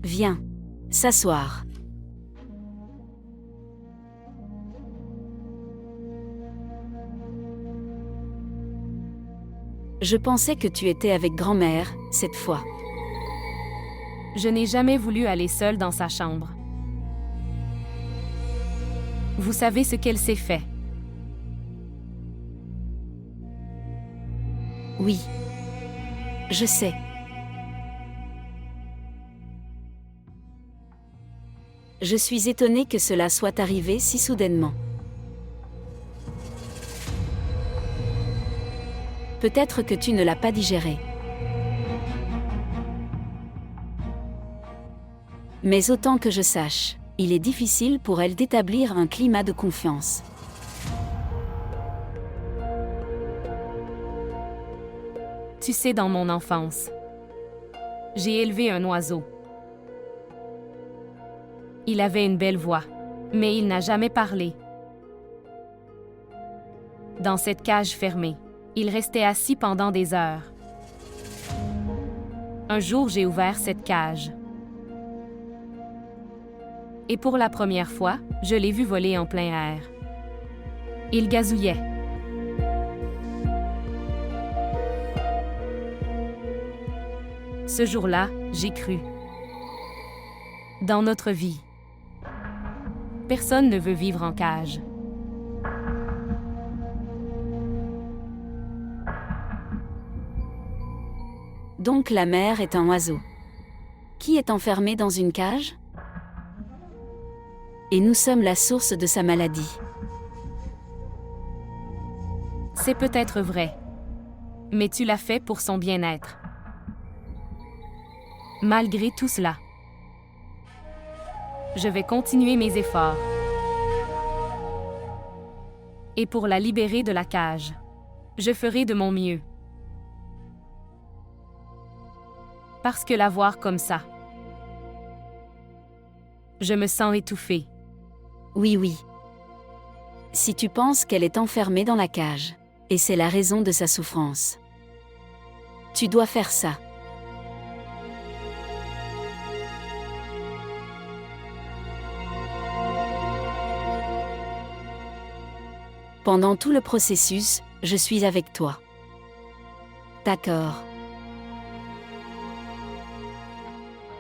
Viens. S'asseoir. Je pensais que tu étais avec grand-mère, cette fois. Je n'ai jamais voulu aller seule dans sa chambre. Vous savez ce qu'elle s'est fait. Oui. Je sais. Je suis étonnée que cela soit arrivé si soudainement. Peut-être que tu ne l'as pas digéré. Mais autant que je sache, il est difficile pour elle d'établir un climat de confiance. Tu sais, dans mon enfance, j'ai élevé un oiseau. Il avait une belle voix, mais il n'a jamais parlé. Dans cette cage fermée, il restait assis pendant des heures. Un jour, j'ai ouvert cette cage. Et pour la première fois, je l'ai vu voler en plein air. Il gazouillait. Ce jour-là, j'ai cru. Dans notre vie, personne ne veut vivre en cage. Donc la mère est un oiseau. Qui est enfermé dans une cage? Et nous sommes la source de sa maladie. C'est peut-être vrai, mais tu l'as fait pour son bien-être. Malgré tout cela, je vais continuer mes efforts. Et pour la libérer de la cage, je ferai de mon mieux. Parce que la voir comme ça, je me sens étouffée. Oui, oui. Si tu penses qu'elle est enfermée dans la cage, et c'est la raison de sa souffrance, tu dois faire ça. Pendant tout le processus, je suis avec toi. D'accord.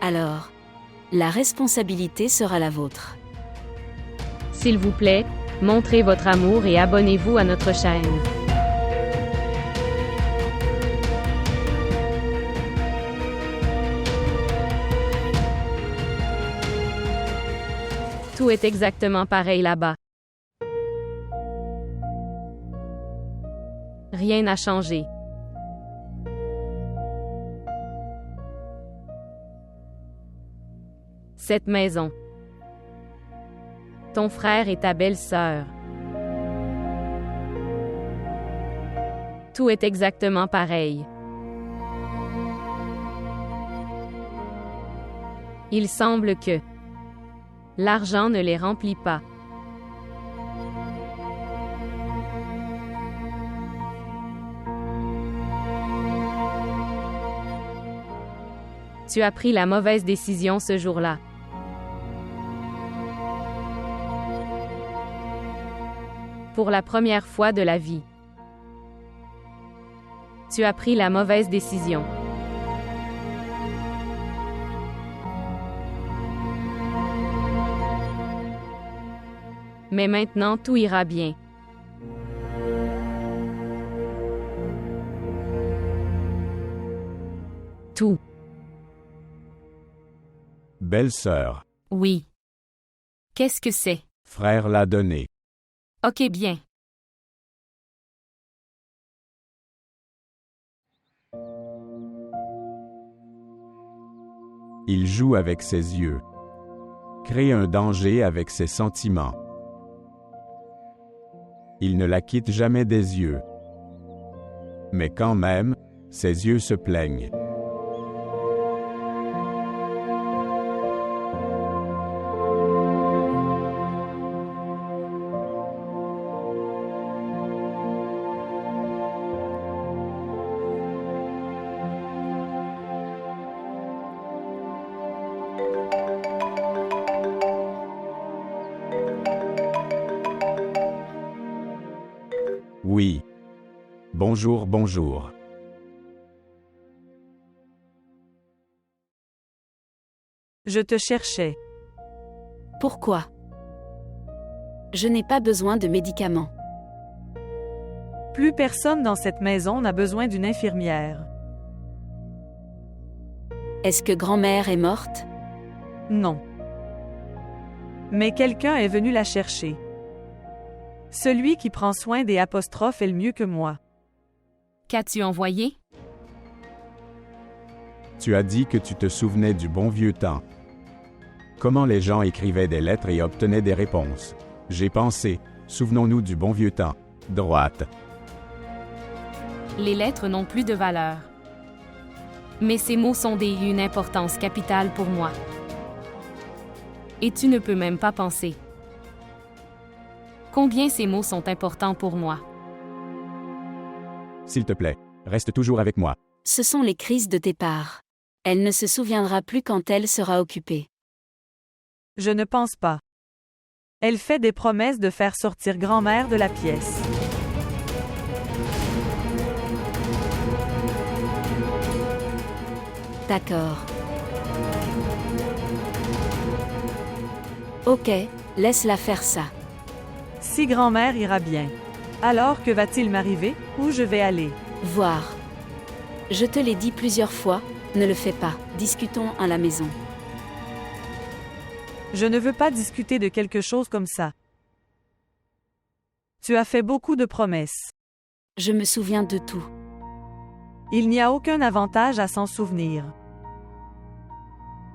Alors, la responsabilité sera la vôtre. S'il vous plaît, montrez votre amour et abonnez-vous à notre chaîne. Tout est exactement pareil là-bas. Rien n'a changé. Cette maison. Ton frère et ta belle-sœur. Tout est exactement pareil. Il semble que l'argent ne les remplit pas. Tu as pris la mauvaise décision ce jour-là. Pour la première fois de la vie. Tu as pris la mauvaise décision. Mais maintenant tout ira bien. Tout. Belle-sœur. Oui. Qu'est-ce que c'est? Frère l'a donné. Ok, bien. Il joue avec ses yeux. Crée un danger avec ses sentiments. Il ne la quitte jamais des yeux. Mais quand même, ses yeux se plaignent. Bonjour, bonjour. Je te cherchais. Pourquoi? Je n'ai pas besoin de médicaments. Plus personne dans cette maison n'a besoin d'une infirmière. Est-ce que grand-mère est morte? Non. Mais quelqu'un est venu la chercher. Celui qui prend soin des apostrophes est le mieux que moi. Qu'as-tu envoyé? Tu as dit que tu te souvenais du bon vieux temps. Comment les gens écrivaient des lettres et obtenaient des réponses. J'ai pensé, souvenons-nous du bon vieux temps. Droite. Les lettres n'ont plus de valeur. Mais ces mots sont d'une importance capitale pour moi. Et tu ne peux même pas penser combien ces mots sont importants pour moi. S'il te plaît, reste toujours avec moi. Ce sont les crises de tes parts. Elle ne se souviendra plus quand elle sera occupée. Je ne pense pas. Elle fait des promesses de faire sortir grand-mère de la pièce. D'accord. Ok, laisse-la faire ça. Si grand-mère ira bien. Alors que va-t-il m'arriver? Où je vais aller? Voir. Je te l'ai dit plusieurs fois, ne le fais pas, discutons à la maison. Je ne veux pas discuter de quelque chose comme ça. Tu as fait beaucoup de promesses. Je me souviens de tout. Il n'y a aucun avantage à s'en souvenir.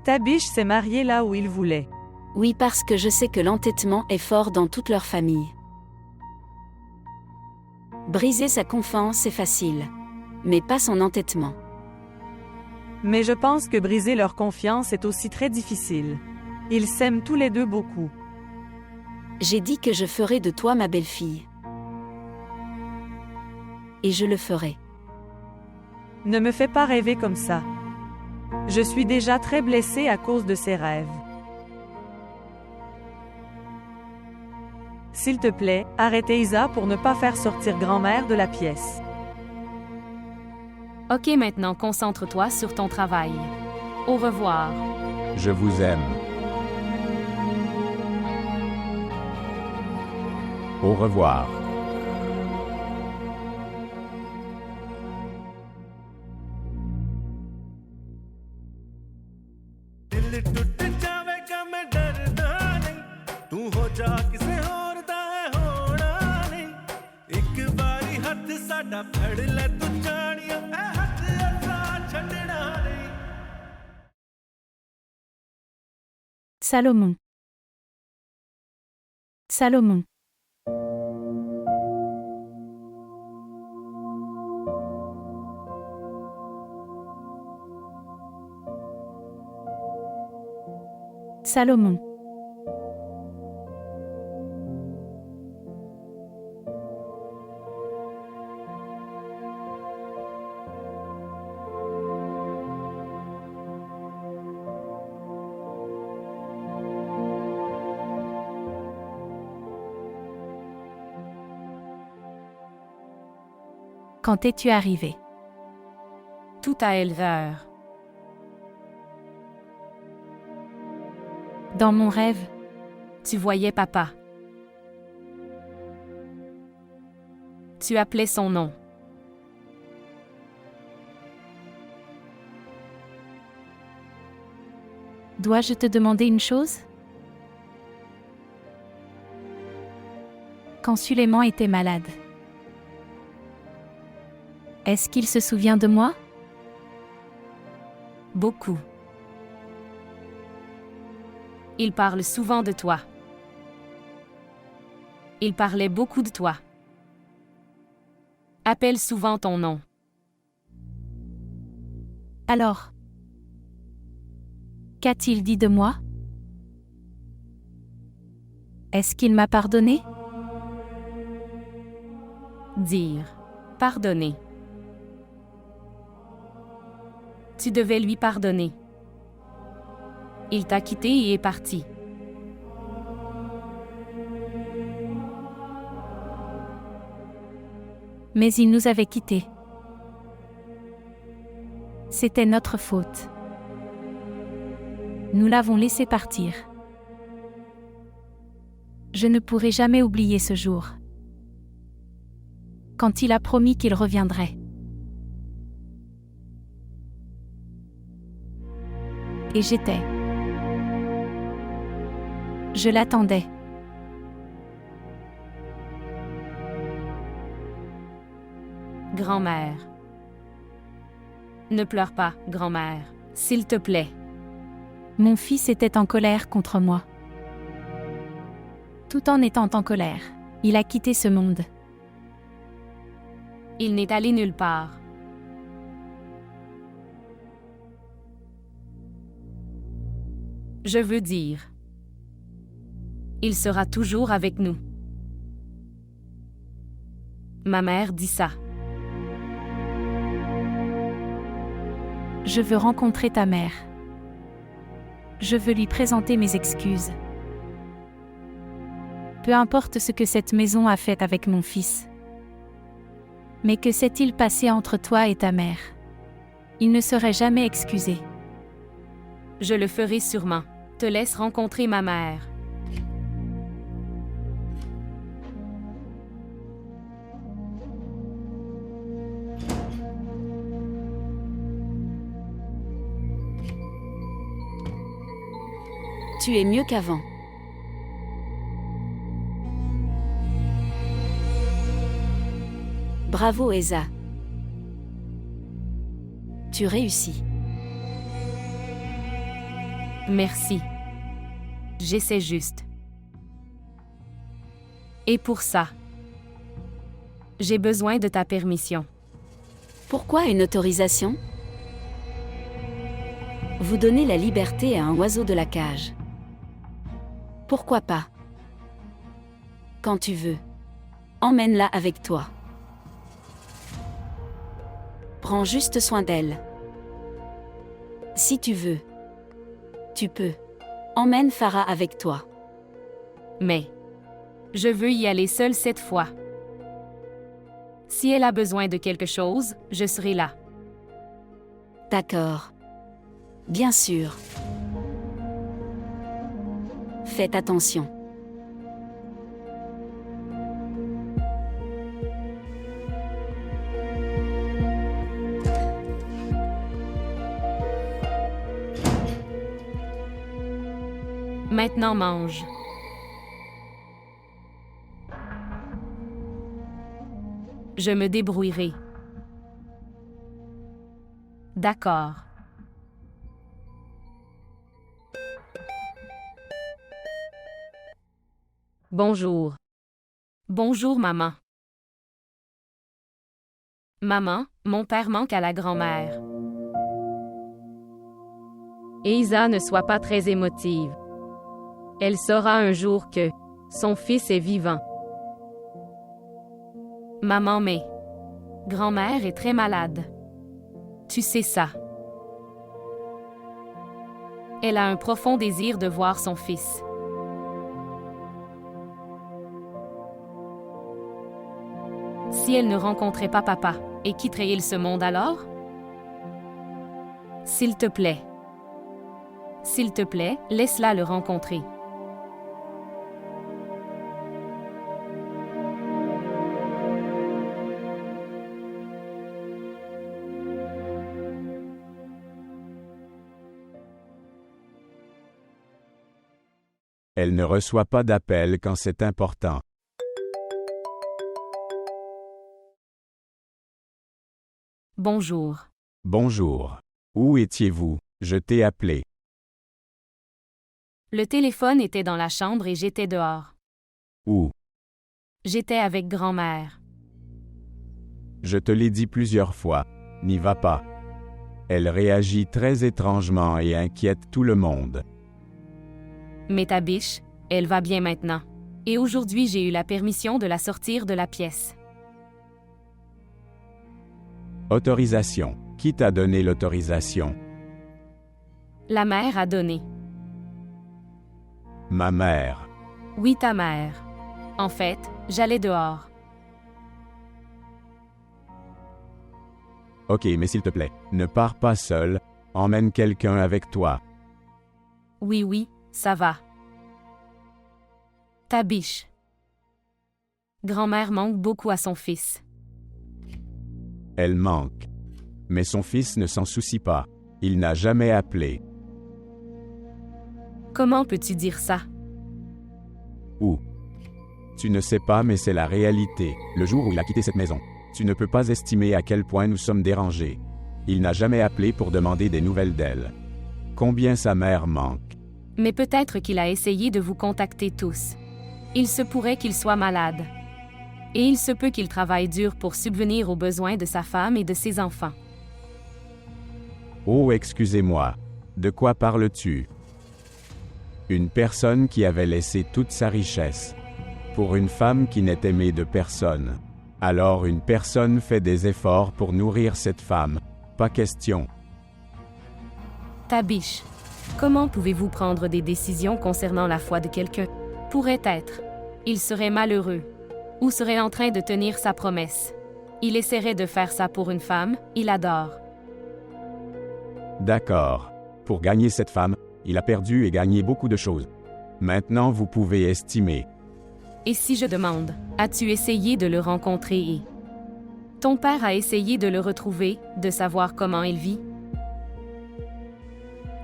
Tabiche s'est marié là où il voulait. Oui, parce que je sais que l'entêtement est fort dans toute leur famille. Briser sa confiance est facile, mais pas son entêtement. Mais je pense que briser leur confiance est aussi très difficile. Ils s'aiment tous les deux beaucoup. J'ai dit que je ferai de toi ma belle-fille. Et je le ferai. Ne me fais pas rêver comme ça. Je suis déjà très blessée à cause de ces rêves. S'il te plaît, arrête Isa pour ne pas faire sortir grand-mère de la pièce. Ok, maintenant concentre-toi sur ton travail. Au revoir. Je vous aime. Au revoir. दिल टूट जावेगा मैं डरदा नहीं तू हो जा किसे होर दा है होना नहीं एक बारी हथ साडा फड़ ले तू जानिया ए हथ असा छड़ना नहीं Salomon. Salomon. Salomon. Quand es-tu arrivé? Tout à éleveur. Dans mon rêve, Tu voyais papa. Tu appelais son nom. dois-je te demander une chose? Quand Suleiman était malade, est-ce qu'il se souvient de moi? Beaucoup. Il parle souvent de toi. Il parlait beaucoup de toi. Appelle souvent ton nom. Alors, qu'a-t-il dit de moi? Est-ce qu'il m'a pardonné? Dire. Pardonner. Tu devais lui pardonner. Il t'a quitté et est parti. Mais il nous avait quittés. C'était notre faute. Nous l'avons laissé partir. Je ne pourrai jamais oublier ce jour. Quand il a promis qu'il reviendrait. Et j'étais. Je l'attendais. Grand-mère. Ne pleure pas, grand-mère, s'il te plaît. Mon fils était en colère contre moi. Tout en étant en colère, il a quitté ce monde. Il n'est allé nulle part. Je veux dire, il sera toujours avec nous. Ma mère dit ça. Je veux rencontrer ta mère. Je veux lui présenter mes excuses. Peu importe ce que cette maison a fait avec mon fils. Mais que s'est-il passé entre toi et ta mère? Il ne serait jamais excusé. Je le ferai sûrement. Te laisse rencontrer ma mère. Tu es mieux qu'avant. Bravo Esa. Tu réussis. Merci. J'essaie juste. Et pour ça, j'ai besoin de ta permission. Pourquoi une autorisation? Vous donnez la liberté à un oiseau de la cage. Pourquoi pas? Quand tu veux. Emmène-la avec toi. Prends juste soin d'elle. Si tu veux. Tu peux. Emmène Farah avec toi. Mais je veux y aller seule cette fois. Si elle a besoin de quelque chose, je serai là. D'accord. Bien sûr. Faites attention. Maintenant mange. Je me débrouillerai. D'accord. Bonjour. Bonjour, maman. Maman, mon père manque à la grand-mère. Et Isa ne soit pas très émotive. Elle saura un jour que son fils est vivant. Maman, mais grand-mère est très malade. Tu sais ça. Elle a un profond désir de voir son fils. Si elle ne rencontrait pas papa, et quitterait-il ce monde alors? S'il te plaît. S'il te plaît, laisse-la le rencontrer. Elle ne reçoit pas d'appel quand c'est important. Bonjour. Bonjour. Où étiez-vous? Je t'ai appelé. Le téléphone était dans la chambre et j'étais dehors. Où? J'étais avec grand-mère. Je te l'ai dit plusieurs fois. N'y va pas. Elle réagit très étrangement et inquiète tout le monde. Mais ta biche, elle va bien maintenant. Et aujourd'hui, j'ai eu la permission de la sortir de la pièce. Autorisation. Qui t'a donné l'autorisation? La mère a donné. Ma mère. Oui, ta mère. En fait, j'allais dehors. Ok, mais s'il te plaît, ne pars pas seul, emmène quelqu'un avec toi. Oui, oui, ça va. Tabiche. Grand-mère manque beaucoup à son fils. Elle manque. Mais son fils ne s'en soucie pas. Il n'a jamais appelé. Comment peux-tu dire ça? Où? Tu ne sais pas, mais c'est la réalité. Le jour où il a quitté cette maison, tu ne peux pas estimer à quel point nous sommes dérangés. Il n'a jamais appelé pour demander des nouvelles d'elle. Combien sa mère manque. Mais peut-être qu'il a essayé de vous contacter tous. Il se pourrait qu'il soit malade. Et il se peut qu'il travaille dur pour subvenir aux besoins de sa femme et de ses enfants. Oh, excusez-moi. De quoi parles-tu? Une personne qui avait laissé toute sa richesse. Pour une femme qui n'est aimée de personne. Alors une personne fait des efforts pour nourrir cette femme. Pas question. Tabiche. Comment pouvez-vous prendre des décisions concernant la foi de quelqu'un? Pourrait être. Il serait malheureux. Ou serait en train de tenir sa promesse. Il essaierait de faire ça pour une femme, il adore. D'accord. Pour gagner cette femme, il a perdu et gagné beaucoup de choses. Maintenant vous pouvez estimer. Et si je demande, as-tu essayé de le rencontrer et... Ton père a essayé de le retrouver, de savoir comment il vit?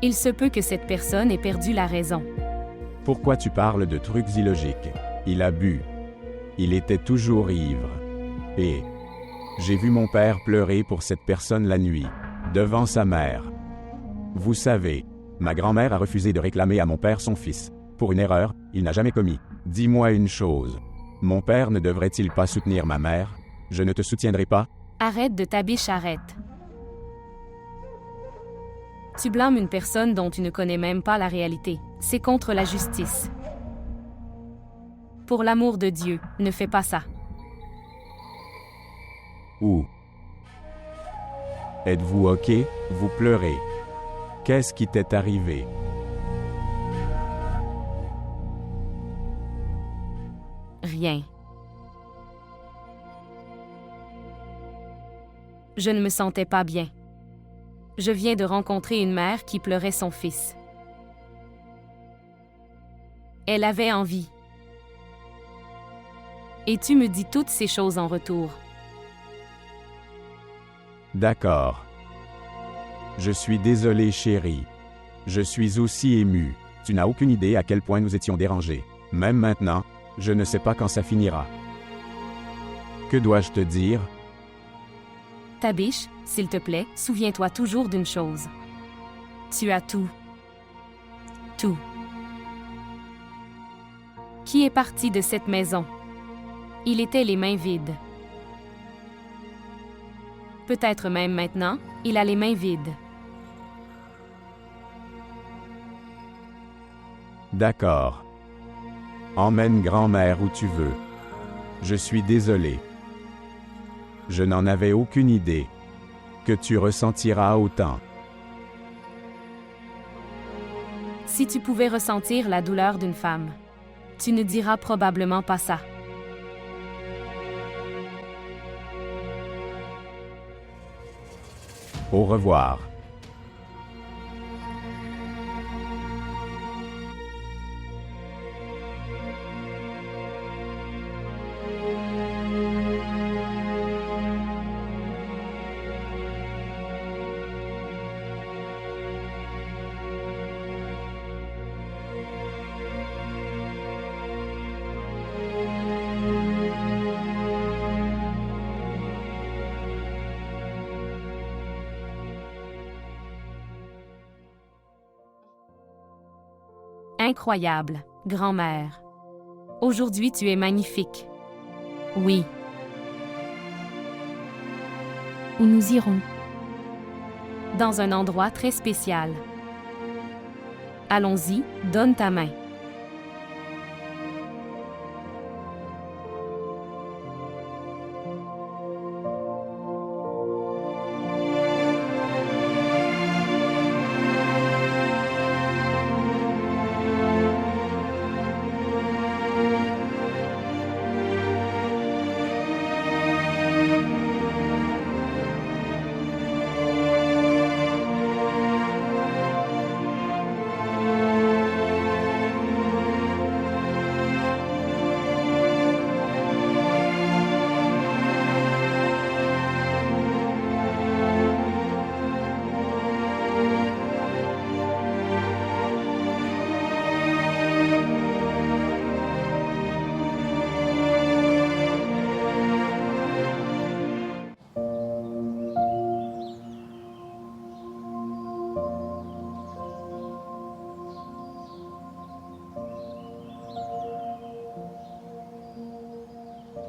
Il se peut que cette personne ait perdu la raison. Pourquoi tu parles de trucs illogiques? Il a bu. Il était toujours ivre. Et j'ai vu mon père pleurer pour cette personne la nuit, devant sa mère. Vous savez, ma grand-mère a refusé de réclamer à mon père son fils. Pour une erreur, il n'a jamais commis. Dis-moi une chose. Mon père ne devrait-il pas soutenir ma mère? Je ne te soutiendrai pas. Arrête de Tabiche, arrête. Tu blâmes une personne dont tu ne connais même pas la réalité. C'est contre la justice. Pour l'amour de Dieu, ne fais pas ça. Où? Êtes-vous ok? Vous pleurez. Qu'est-ce qui t'est arrivé? Rien. Je ne me sentais pas bien. Je viens de rencontrer une mère qui pleurait son fils. Elle avait envie. Et tu me dis toutes ces choses en retour. D'accord. Je suis désolé, chérie. Je suis aussi ému. Tu n'as aucune idée à quel point nous étions dérangés. Même maintenant, je ne sais pas quand ça finira. Que dois-je te dire? Tabiche, s'il te plaît, souviens-toi toujours d'une chose. Tu as tout. Tout. Qui est parti de cette maison? Il était les mains vides. Peut-être même maintenant, il a les mains vides. D'accord. Emmène grand-mère où tu veux. Je suis désolé. Je n'en avais aucune idée. Que tu ressentiras autant. Si tu pouvais ressentir la douleur d'une femme, tu ne diras probablement pas ça. Au revoir. Incroyable, grand-mère. Aujourd'hui tu es magnifique. Oui. Où nous irons? Dans un endroit très spécial. Allons-y, donne ta main.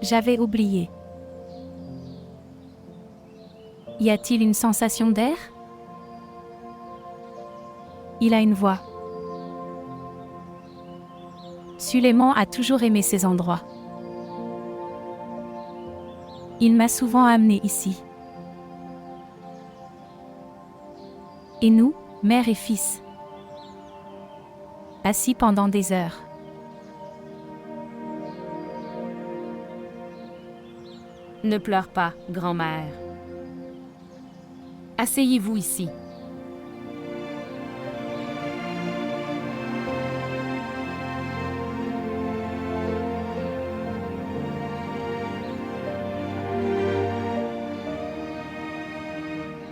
J'avais oublié. Y a-t-il une sensation d'air? Il a une voix. Suleiman a toujours aimé ces endroits. Il m'a souvent amené ici. Et nous, mère et fils, assis pendant des heures. Ne pleure pas, grand-mère. Asseyez-vous ici.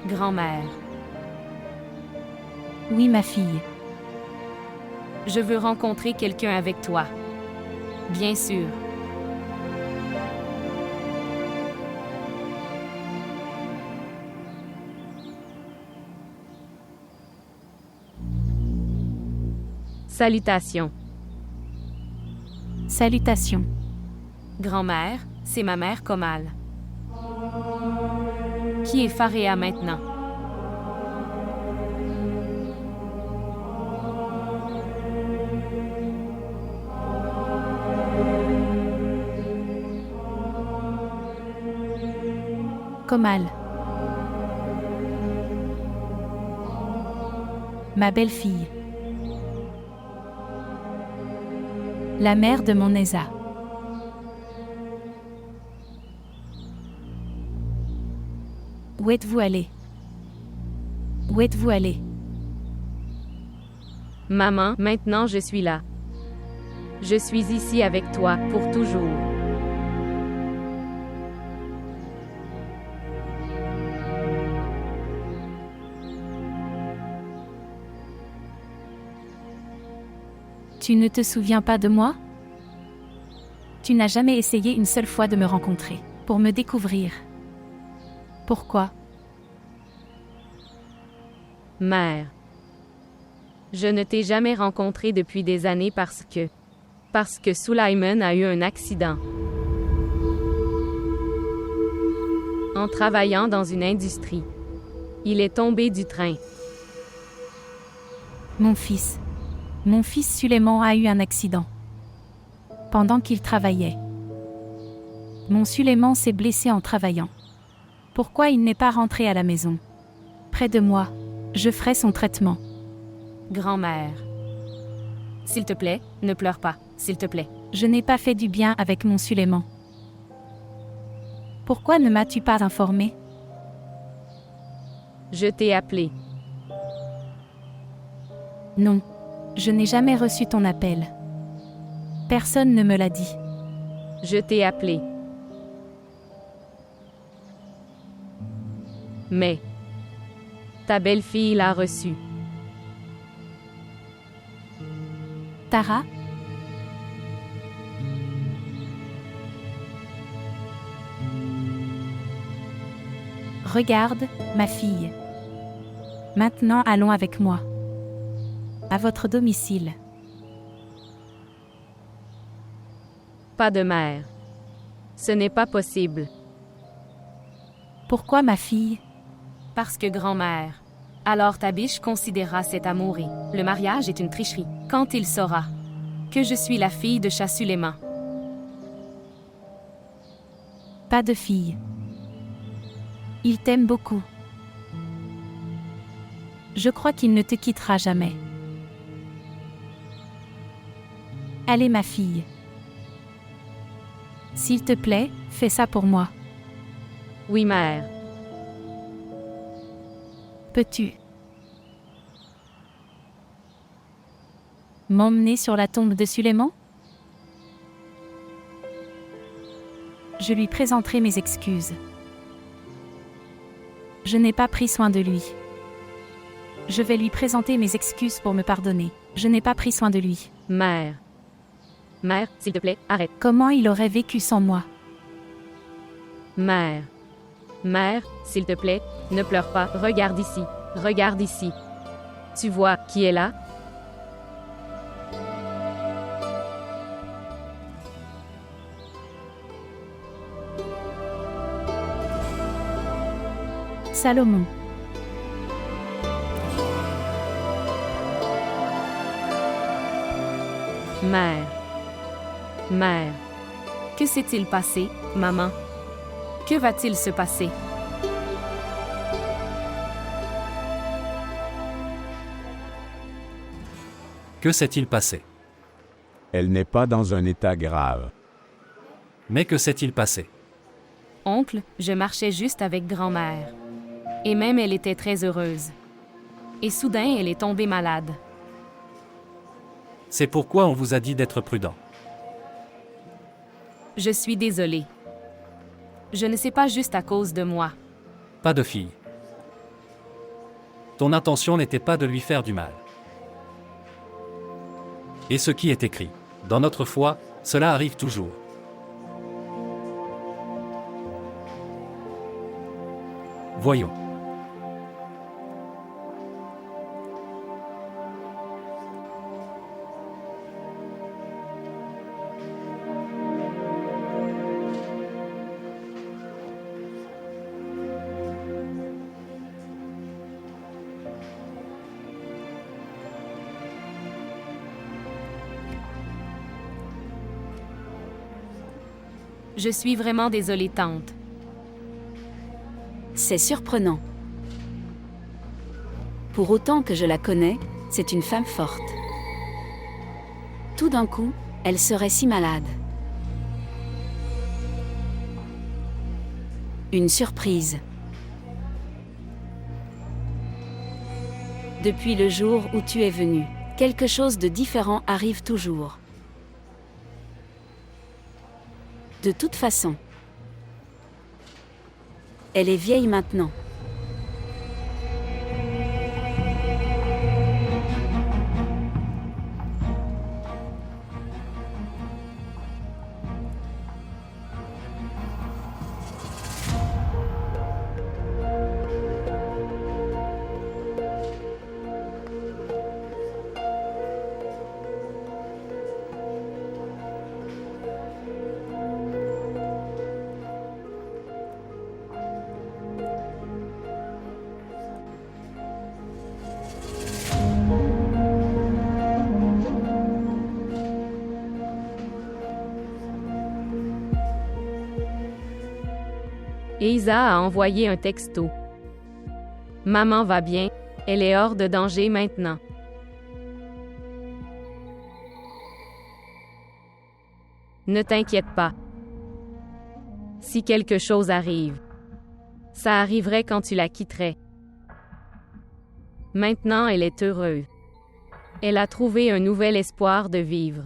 Grand-mère, Oui, ma fille. je veux rencontrer quelqu'un avec toi. Bien sûr. Salutations. Salutations. Grand-mère, c'est ma mère Komal. Qui est Faréa maintenant? Komal. Ma belle-fille. La mère de mon Eza. Où êtes-vous allé? Où êtes-vous allé? Maman, maintenant je suis là. Je suis ici avec toi pour toujours. Tu ne te souviens pas de moi? Tu n'as jamais essayé une seule fois de me rencontrer, pour me découvrir. Pourquoi? Mère. Je ne t'ai jamais rencontré depuis des années parce que Sulaiman a eu un accident. En travaillant dans une industrie. Il est tombé du train. Mon fils Suleiman a eu un accident. Pendant qu'il travaillait. Mon Suleiman s'est blessé en travaillant. Pourquoi il n'est pas rentré à la maison? Près de moi. Je ferai son traitement. Grand-mère. S'il te plaît, ne pleure pas, s'il te plaît. Je n'ai pas fait du bien avec mon Suleiman. Pourquoi ne m'as-tu pas informé? Je t'ai appelé. Non. Je n'ai jamais reçu ton appel. Personne ne me l'a dit. Je t'ai appelé. Mais ta belle-fille l'a reçu. Tara? Regarde, ma fille. Maintenant allons avec moi. À votre domicile. Pas de mère. Ce n'est pas possible. Pourquoi, ma fille? Parce que grand-mère. Alors ta biche considérera cet amour et le mariage est une tricherie. Quand il saura que je suis la fille de Shah Suleiman. Pas de fille. Il t'aime beaucoup. Je crois qu'il ne te quittera jamais. Allez, ma fille. S'il te plaît, fais ça pour moi. Oui, mère. Peux-tu m'emmener sur la tombe de Suleiman? Je lui présenterai mes excuses. Je n'ai pas pris soin de lui. Je vais lui présenter mes excuses pour me pardonner. Je n'ai pas pris soin de lui. Mère. Mère, s'il te plaît, arrête. Comment il aurait vécu sans moi? Mère. Mère, s'il te plaît, ne pleure pas. Regarde ici. Regarde ici. Tu vois qui est là? Salomon. Mère. Mère. Que s'est-il passé, maman? Que va-t-il se passer? Que s'est-il passé? Elle n'est pas dans un état grave. Mais que s'est-il passé? Oncle, je marchais juste avec grand-mère. Et même elle était très heureuse. Et soudain, elle est tombée malade. C'est pourquoi on vous a dit d'être prudent. Je suis désolée. Je ne sais pas juste à cause de moi. Pas de fille. Ton intention n'était pas de lui faire du mal. Et ce qui est écrit, dans notre foi, cela arrive toujours. Voyons. Je suis vraiment désolée, tante. C'est surprenant. Pour autant que je la connais, c'est une femme forte. Tout d'un coup, elle serait si malade. Une surprise. Depuis le jour où tu es venu, quelque chose de différent arrive toujours. De toute façon, elle est vieille maintenant. Et Isa a envoyé un texto. Maman va bien, elle est hors de danger maintenant. Ne t'inquiète pas. Si quelque chose arrive, ça arriverait quand tu la quitterais. Maintenant, elle est heureuse. Elle a trouvé un nouvel espoir de vivre.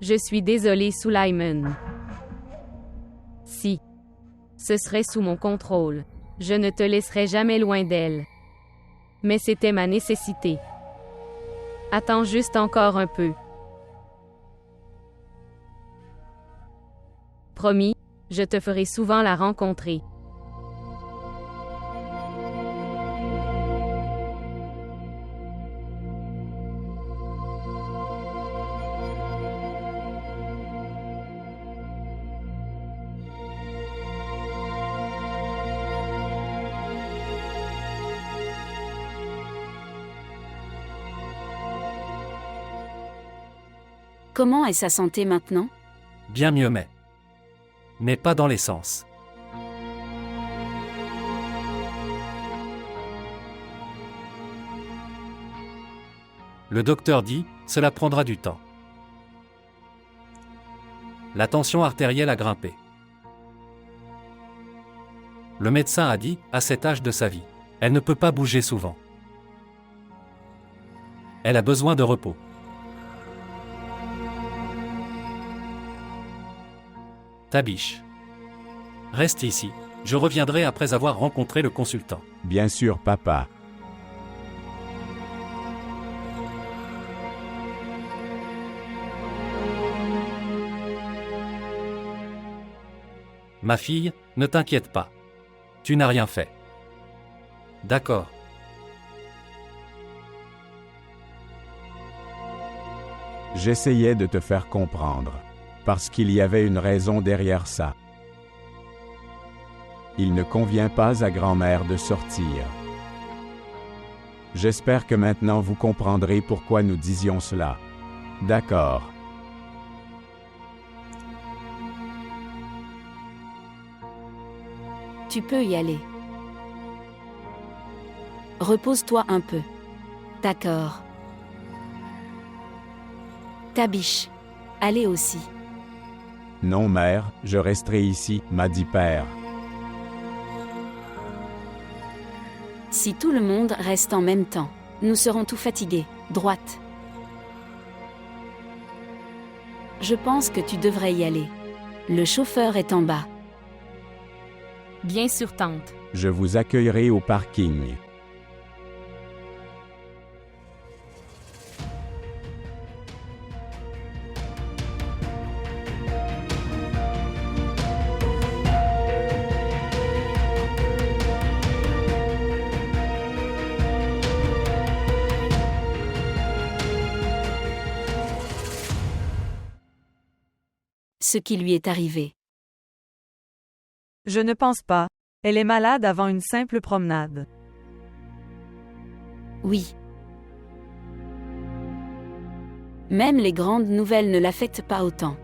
Je suis désolée, Sulaiman. Si ce serait sous mon contrôle, je ne te laisserais jamais loin d'elle. Mais c'était ma nécessité. Attends juste encore un peu. Promis, je te ferai souvent la rencontrer. Comment est sa santé maintenant? Bien mieux mais pas dans les sens. Le docteur dit, cela prendra du temps. La tension artérielle a grimpé. Le médecin a dit, à cet âge de sa vie, elle ne peut pas bouger souvent. Elle a besoin de repos. Tabiche. Reste ici, je reviendrai après avoir rencontré le consultant. Bien sûr, papa. Ma fille, ne t'inquiète pas. Tu n'as rien fait. D'accord. J'essayais de te faire comprendre, parce qu'il y avait une raison derrière ça. Il ne convient pas à grand-mère de sortir. J'espère que maintenant vous comprendrez pourquoi nous disions cela. D'accord. Tu peux y aller. Repose-toi un peu. D'accord. Tabiche. Allez aussi. Non, mère, je resterai ici, m'a dit père. Si tout le monde reste en même temps, nous serons tout fatigués. Droite. Je pense que tu devrais y aller. Le chauffeur est en bas. Bien sûr, tante. Je vous accueillerai au parking. Ce qui lui est arrivé. Je ne pense pas. Elle est malade avant une simple promenade. Oui. Même les grandes nouvelles ne l'affectent pas autant.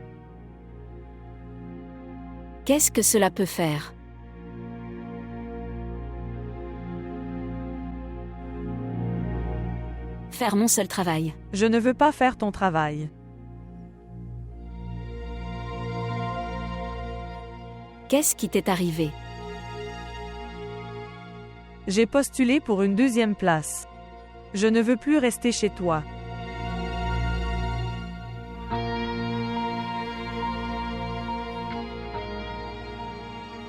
Qu'est-ce que cela peut faire? Faire mon seul travail. Je ne veux pas faire ton travail. Qu'est-ce qui t'est arrivé? J'ai postulé pour une 2e place. Je ne veux plus rester chez toi.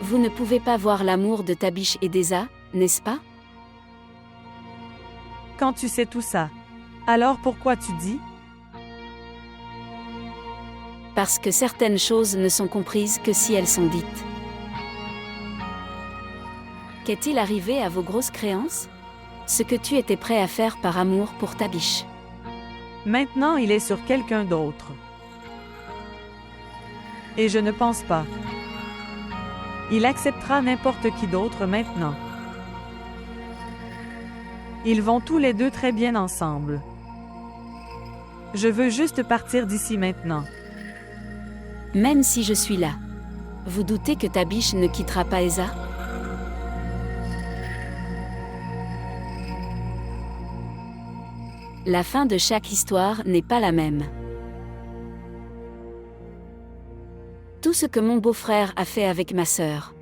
Vous ne pouvez pas voir l'amour de Tabiche et d'Esa, n'est-ce pas? Quand tu sais tout ça, alors pourquoi tu dis? Parce que certaines choses ne sont comprises que si elles sont dites. Qu'est-il arrivé à vos grosses créances? Ce que tu étais prêt à faire par amour pour Tabiche. Maintenant il est sur quelqu'un d'autre. Et je ne pense pas. Il acceptera n'importe qui d'autre maintenant. Ils vont tous les deux très bien ensemble. Je veux juste partir d'ici maintenant. Même si je suis là. Vous doutez que Tabiche ne quittera pas Esa? La fin de chaque histoire n'est pas la même. Tout ce que mon beau-frère a fait avec ma sœur.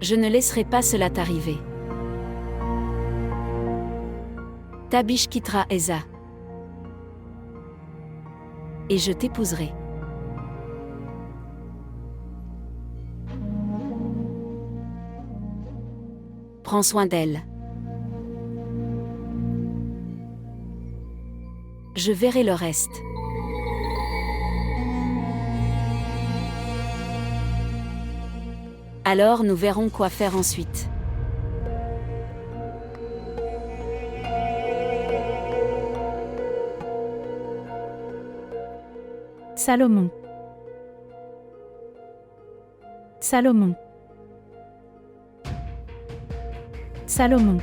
Je ne laisserai pas cela t'arriver. Tabiche quittera Esa. Et je t'épouserai. Prends soin d'elle. Je verrai le reste. Alors nous verrons quoi faire ensuite. Salomon. Salomon. Salomon.